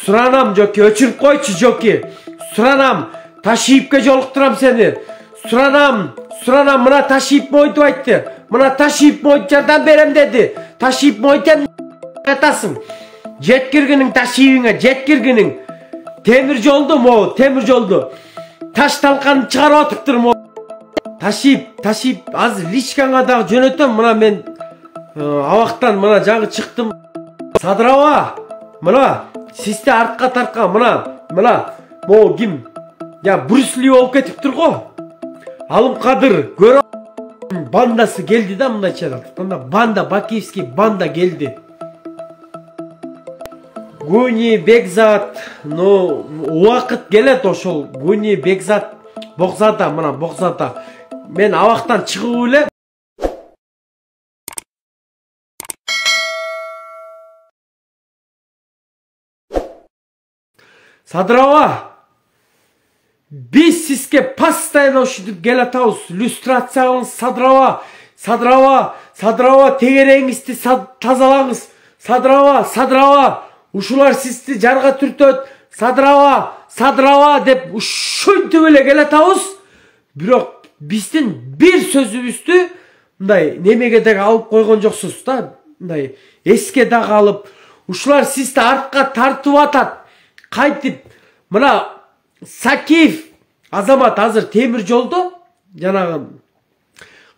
Суранам Жоки, өчүрүп койчу Жоки. Суранам, Ташиевке жолуктурам сени. Суранам, мына Ташиев мойтуп айтты. Мына Ташиев мойт жардам берем деди. Ташиев мойтем атасың. Жеткиргиниң Ташиевиңе, жеткиргиниң. Темир жолду. Таш талканы чыгарып атыптыр мо. Ташиев, азыр личкаңа дагы жөнөтөм. Мына мен абактан мына жаңы чыктым. Садырова, мына сизде артка тарткан, мына могу ким? Я Брюсли болуп кетиптир го. Алымкадыр көрө бандасы келди да мындайча айтканда, банда, Бакиевский банда келди. Гуни Бекзат, убакыт келет ошол Гуни Бекзат Бокзада, мына Бокзада. Мен абактан чыгып эле Садырова, биз сизге постоянно ушинтип келатабыз. Люстрацияңыз Садырова, тегереңизди тазалаңыз. Садырова, ушулар сизди жарга түртөт. Садырова деп ушинтип эле келатабыз. Бирок биздин бир сөзүбүздү мындай немеге дагы алып койгон жоксуз да. Мындай эске дагы алып, ушулар сизди артка тартып атат. Кайтип, мына Сакиев Азамат азыр темир жолдо жанагы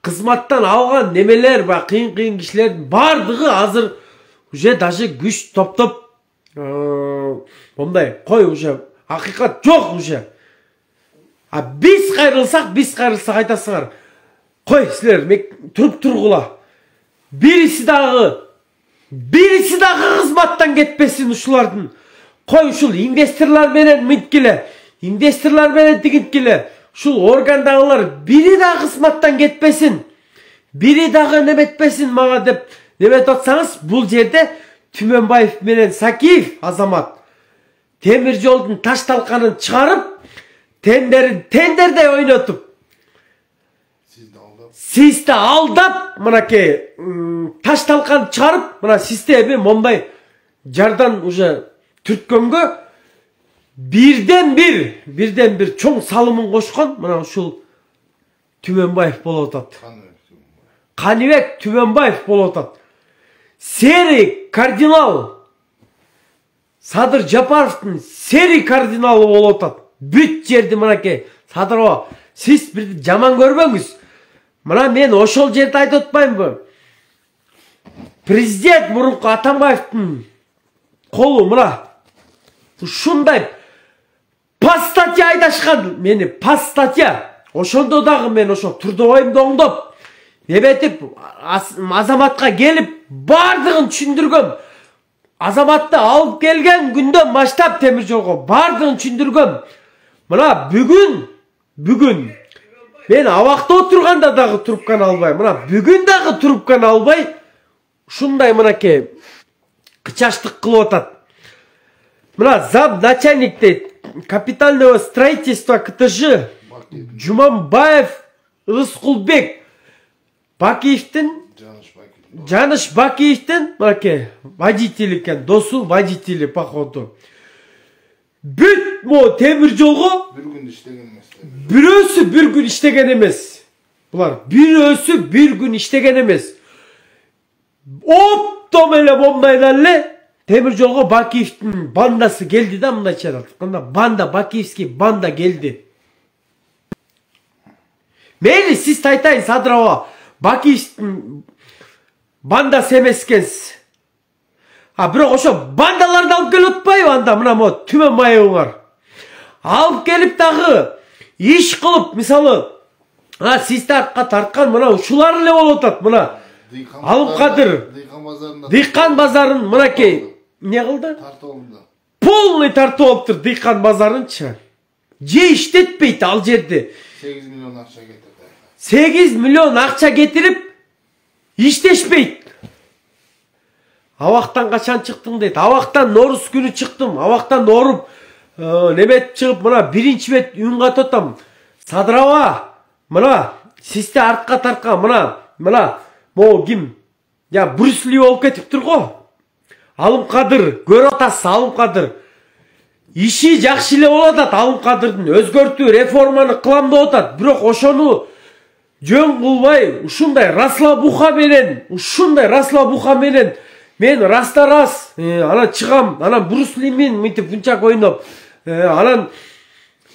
кызматтан алган немелер, кыйын кишилердин бардыгы азыр уже даже күч топтоп мындай кой уже акыйкат жок уже. А биз кайрылсак айтасыңар. Кой силер туруп тургула. Бириси дагы кызматтан кетпесин ушулардын. Кой ушул инвесторлор менен мынткиле, инвесторлор менен тигинткиле, ушул органдагылар бири дагы кызматтан кетпесин, бири дагы неметпесин мага деп неметип атсаңыз, бул жерде Түмөнбаев менен Сакиев Азамат темир жолдун таш талканын чыгарып, тендерде ойнотуп, сизди алдап, мынакей таш талканын чыгарып, мына сизде мондай жардан уже түрткөнгө бирден бир чоң салымын кошкон мына ушул Түмөнбаев болуп атат. Каныбек Түмөнбаев болуп атат. Серий кардинал Садыр Жапаровдун серий кардиналы болуп атат. Бүт жерди мынакей Садырова, сиз бир жаман көрбөңүз. Мына мен ошол жерди айтып атпаймынбы? Президент мурунку Атамбаевдин колу мына ушундай пас статья айдашкан мени, пас статья. Ошондо дагы мен ошо трудовоймду оңдоп, эметип Азаматка келип бардыгын түшүндүргөм. Азаматты алып келген күндөн баштап темир жолго бардыгын түшүндүргөм. Мына бүгүн мен абакта отурганда дагы трубканы албай, мына бүгүн дагы трубканы албай, ушундай мынакей кычаштык кылып атат. Мына зам начальник дейт, капитального строительства КТЖ Жуманбаев Ызкулбек Бакиевдин, Жаныш Бакиевдин мынакей водитель экен, досу водители походу. Бүт мо темир жолго бир күн иштеген эмес. Бирөөсү бир күн иштеген эмес. Булар бирөөсү бир күн иштеген эмес. Оптом эле момдайдан эле темир жолго Бакиевдин бандасы келди да мындайча айтканда, банда, Бакиевский банда келди. Мейли сиз айтайын Садырова, Бакиевдин бандасы эмес экенсиз. А бирок ошо бандаларды алып келип атпайбы анда мына мо Түмөнбаевыңар. Алып келип дагы иш кылып, мисалы, сизди артка тарткан мына ушулар эле болуп атат. Мына Алымкадыр Дыйкан базарын мынакей не кылды? Полный тартып алыптыр Дыйкан базарынчы. Же иштетпейт ал жерде. 8 миллион акча кетирип. 8 миллион акча кетирип иштешпейт. Абактан качан чыктың дейт. Абактан Норус күнү чыктым. Абактан оруп, немет чыгып, мына биринчи бет үн кататам. Садырова, мына сизди артка тарткан, мына могу ким? Я Брюсли болуп кетиптир го. Алымкадыр, көрүп атасыз Алымкадыр. иши жакшы эле болуп атат. Алым кадырдын өзгөртүү реформаны кылам деп атат. Бирок ошону жөн кылбай ушундай расслабуха менен мен раста-раз анан чыгам, анан Брус Лимен мынтип мынчак ойноп, анан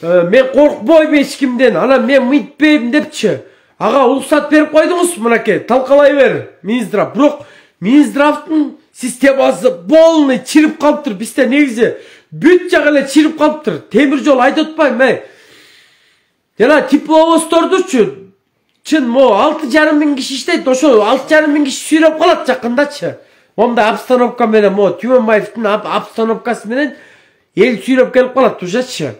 мен коркпойм эч кимден, анан мен мынтпейм депчи. Ага уруксат берип койдуңуз, мынакей талкалай бер Минздрав. Бирок Минздравдын системасы полный чирип калыптыр. Бизде негизи бүт жагы эле чирип калыптыр. Темир жол айтып атпайм, жана тепловоздордучу чын мо 6,5 миң киши иштейт. Ошо 6,5 миң киши сүйрөп калат жакындачы. Монда обстановка менен, мо Түмөнбаевдин обстановкасы менен эл сүйрөп келип калат ужачы.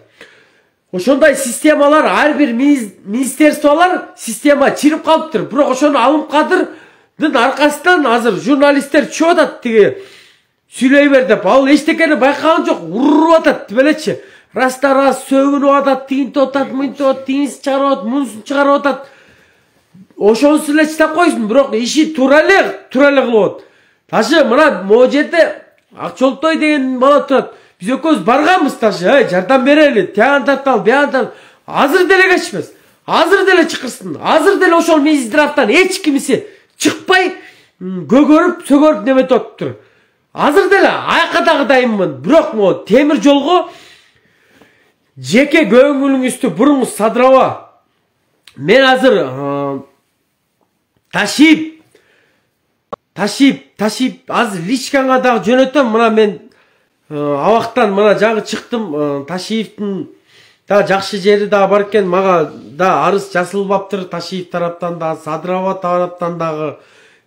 Ошондой системалар, ар бир министерстволор система чирип калыптыр. Бирок ошону Алым Кадырдын аркасынан азыр журналисттер чыгып атат, тиги сүйлөй бер деп. Ал эчтекени байкаган жок, уруп атат белечи. Раста-раз сөгүнүп атат, тигинтип атат, мынтип атат, тигинсин чыгарып атат, мунусун чыгарып атат. Ошонусу эле чыдап койсун, бирок иши туура эле кылып. Ташы мына могу жерде Акчолтой деген бала турат. Биз экөөбүз барганбыз ташы, жардам берели, тиян тарталы, биян тарталы. Азыр деле кечпес. Азыр деле чыкырсын. Азыр деле ошол Минздравдан эч кимиси чыкпай, көгөрүп, сөгөрүп неметип атыптыр. Азыр деле айка дагы дайынмын. Бирок могу темир жолго жеке көңүлүңүздү буруңуз Садырова. Мен азыр ташип азыр личканга дагы жөнөтөм. Мына мен абактан мына жаңы чыктым. Ташиевдин да жакшы жери да бар экен. Мага да арыз жазылбаптыр Ташиев тараптан да, Садырова тараптан дагы.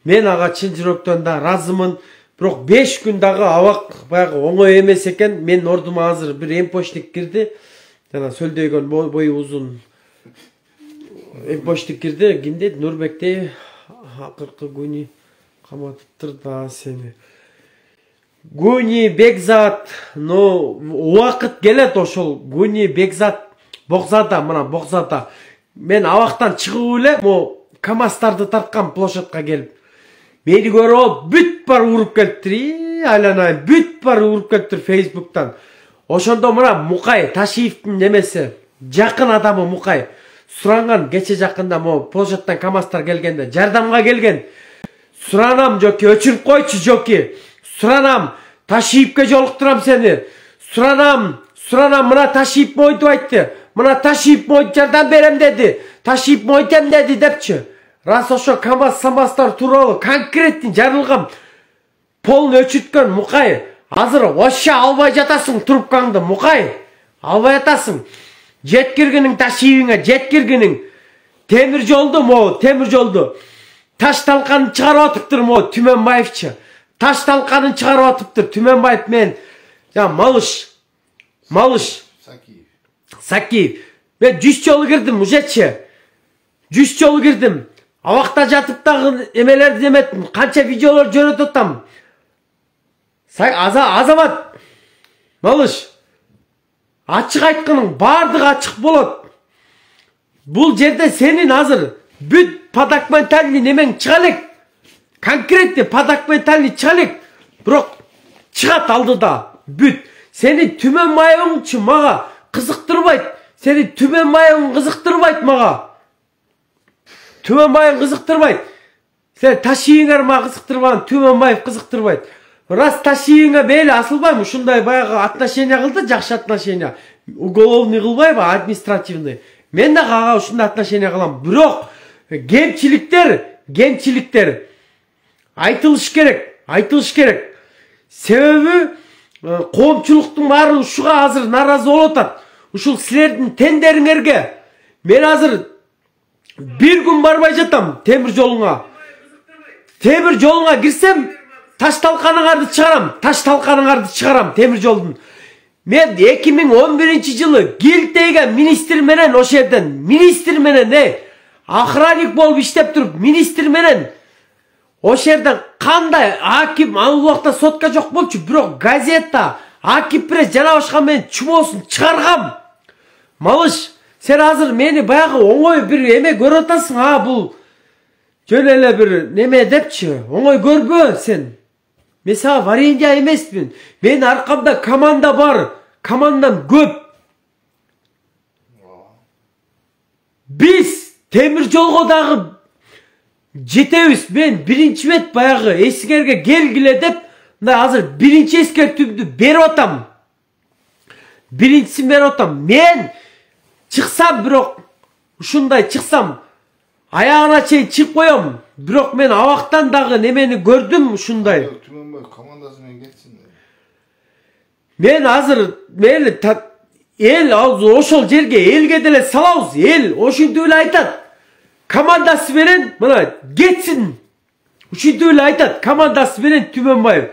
Мен ага чын жүрөктөн да разымын. Бирок 5 күн дагы абак баягы оңой эмес экен. Мен ордума азыр бир эмпочтик кирди. Жана сөлдөйгөн бою узун эмпочтик кирди. Ким дейт? Нурбекти акыркы күнү каматыптыр да сени. Гуни Бекзат, но убакыт келет ошол Гуни Бекзат Бокзада, мына Бокзада. Мен абактан чыгып эле мо КамАЗдарды тарткан площадка келип, мени көрүп бүт бар уруп келиптир. Айланайын, бүт бар уруп келиптир Facebook'тан. Ошондо мына Мукай Ташиевдин немеси, жакын адамы Мукай суранган, кече жакында мо площадтан КамАЗдар келгенде жардамга келген. Суранам жоки, өчүрүп койчу жоки. Суранам, Ташиевке жолуктурам сени. Суранам, мына Ташиев мойтуп айтты. Мына Ташиев мойтуп жардам берем деди. Ташиев мойтем деди депчи. Рас ошо КамАЗ-самаздар тууралуу конкреттин жарылган полный өчүткөн Мукай. Азыр ошо албай жатасың трубкаңды, Мукай. Албай жатасың. Жеткиргиниң Ташиевиңе, жеткиргиниң. Темир жолду. Таш талканын чыгарып атыптыр мо Түмөнбаевчы. Таш талканын чыгарып атыптыр Түмөнбаев мен. Малыш. Сакиев. Мен 100 жолу кирдим ужечи. 100 жолу кирдим. Абакта жатып дагы эмелерди эметтим. Канча видеолор жөнөтүп атам. Азамат. Малыш. Ачык айтканың бардыгы ачык болот. Бул жерде сенин азыр бүт подокументальный немең чыга элек. Конкретный подокументальный чыга элек. Бирок чыгат алдыда бүт. Сени Түмөнбаевыңчы мага кызыктырбайт. Сени Түмөнбаевың кызыктырбайт мага. Түмөнбаев кызыктырбайт. Сен Ташиевиңер мага кызыктырбаган, Түмөнбаев кызыктырбайт. Раз Ташиевиңе бейли асылбайм, ушундай баягы отношения кылды, жакшы отношения. Уголовный кылбайбы, административный. Мен да ага ушундай отношения кылам. Бирок кемчиликтер айтылыш керек. Себеби коомчулуктун баары ушуга азыр наразы болуп атат. Ушул силердин тендериңерге мен азыр бир күн барбай жатам темир жолуңа. Темир жолуңа кирсем таш талканыңарды чыгарам темир жолдун. Мен 2011-жылы килтейген министр менен ошол жерден, министр менен охранник болуп иштеп туруп, министр менен ошол жерден кандай аким, ал убакта сотка жок болчу, бирок газета аким пресс жана башка менен чумоосун чыгаргам. Малыш, сен азыр мени баягы оңой бир эме көрүп атасың, бул жөн эле бир неме депчи, оңой көрбө сен. Мен сага варенье эмесмин. Менин аркамда команда бар. командам көп. Biz temir jolgo dagы жетебиz. Men birinci met bayagı esingерге келгиле деп мына азыр биринчи эскертүүмдү берип атам. Биринчисин берип атам. Мен чыксам, бирок ушундай чыксам аягына чейин чыгып коем. Бирок мен абактан дагы немени көрдүм ушундай. Түмөнбай командасы менен кетсин. Мен азыр мейли эл ошол жерге элге деле салабыз. Эл ошентип эле айтат. Командасы менен мына кетсин. Ушинтип эле айтат. Командасы менен Түмөнбаев.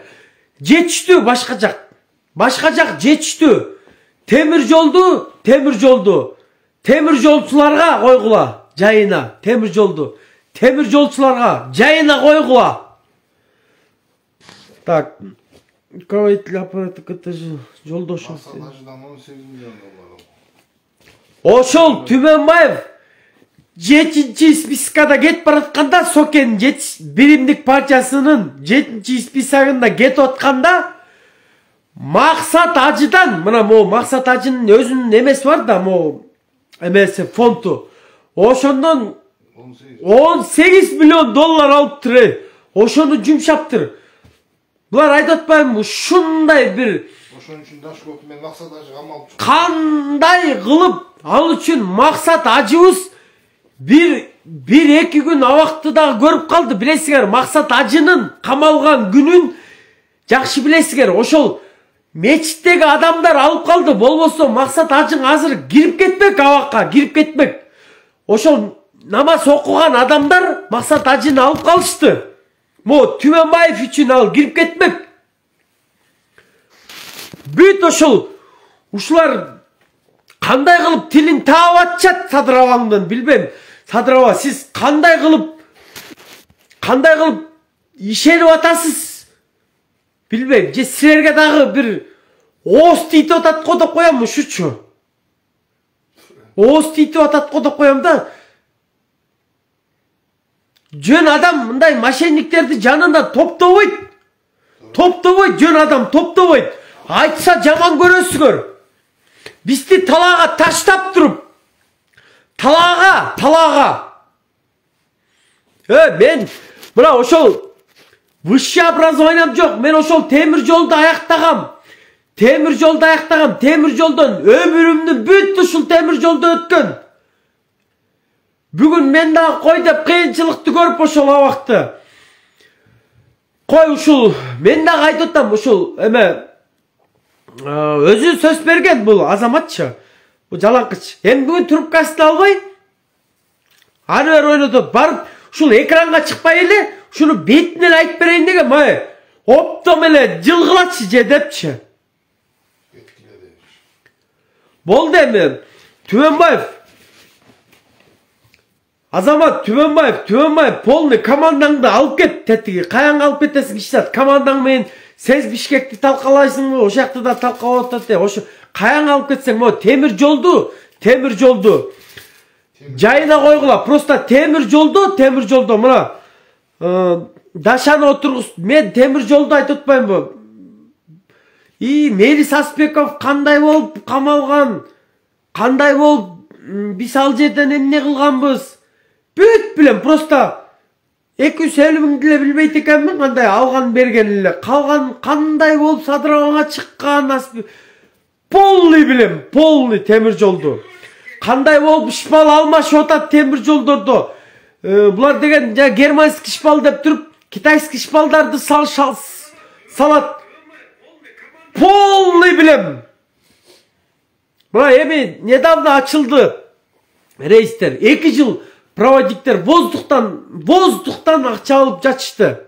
Жетиштүү башка жак. Башка жак жетиштүү. Темир жолчуларга койгула жайына. Темир жолчуларга жайына койгула. Так. Руководитель аппарата КТЖ Жолдошев. Ошол Түмөнбаев 7-чи спискада кетип баратканда, Сокен биримдик партиясынын 7-чи списагында кетип атканда Максат Ажыдан, мына мо Максат Ажынын өзүнүн эмеси бар да, мо эмеси фонду. Ошондон 18 миллион доллар алыптыр. Ошону жумшаптыр. Булар айтып атпаймынбы, ушундай бир ошон үчүн Дашков мен Максат Ажы камалып чыкты. Кандай кылып ал үчүн Максат Ажыбыз бир-эки күн абакты дагы көрүп калды. Билесиңер, Максат Ажынын камалган күнүн жакшы билесиңер. Ошол мечиттеги адамдар алып калды. Болбосо Максат Ажың азыр кирип кетпек, абакка кирип кетпек. Ошол намаз окуган адамдар Максат Ажыны алып калышты. Мо Түмөнбаев үчүн ал кирип кетмек. Бүт ошол ушулар кандай кылып тилин таап атышат Садырабаңдын, билбейм. Садыраба, сиз кандай кылып ишенип атасыз? Билбейм. Же силерге дагы бир ооз тийтип атат го деп коям, ушучу. Ооз тийтип атат го деп коям да. Жөн адам мындай мошенниктерди жанында топтобойт. Жөн адам топтобойт. Айтса жаман көрөсүңөр. Бизди талаага таштап туруп. Талаага. Мен мына ошол высший образованием жок. Мен ошол темир жолду аяктагам. Темир жолдон өмүрүмдүн бүт ушул темир жолдо өткөн. Бүгүн мен дагы кой деп кыйынчылыкты көрүп ошол абакты. Кой ушул мен дагы айтып атам, ушул эме өзү сөз берген бул азаматчы. Бул жалаңкыч. Эми бүгүн трубкасын албай ары бери ойнотуп барып ушул экранга чыкпай эле ушуну бетине эле айтып берейин деген, май оптом эле жылгылачы же депчи. Болду эми Түмөнбаев. Азамат Түмөнбаев полный командаңды алып кет. Тетиги каянга алып кетесиң кишсат. Командаң менен сез Бишкекти талкалайсыңбы? Ошол жакты да талкалап атат. Ошо каянга алып кетсең, мо темир жолду жайына койгула. Просто темир жолдо мына Дашаны отургуз. Мен темир жолду айтып атпаймынбы? Мелис Аспеков кандай болуп камалган? Кандай болуп биз ал жерден эмне кылганбыз? Бүт билем, просто 250 миң деле билбейт экенмин, кандай алган берген эле. Калган кандай болуп Садырабаңга чыккан, полный билем, полный темир жолду. Кандай болуп ишпал алмашып атат темир жолдордо. Булар деген германский ишпал деп туруп, китайский ишпалдарды салат. Полный билем. Мына эми недавно ачылды рейстер. 2 жыл проводниктер воздухтан акча алып жатышты.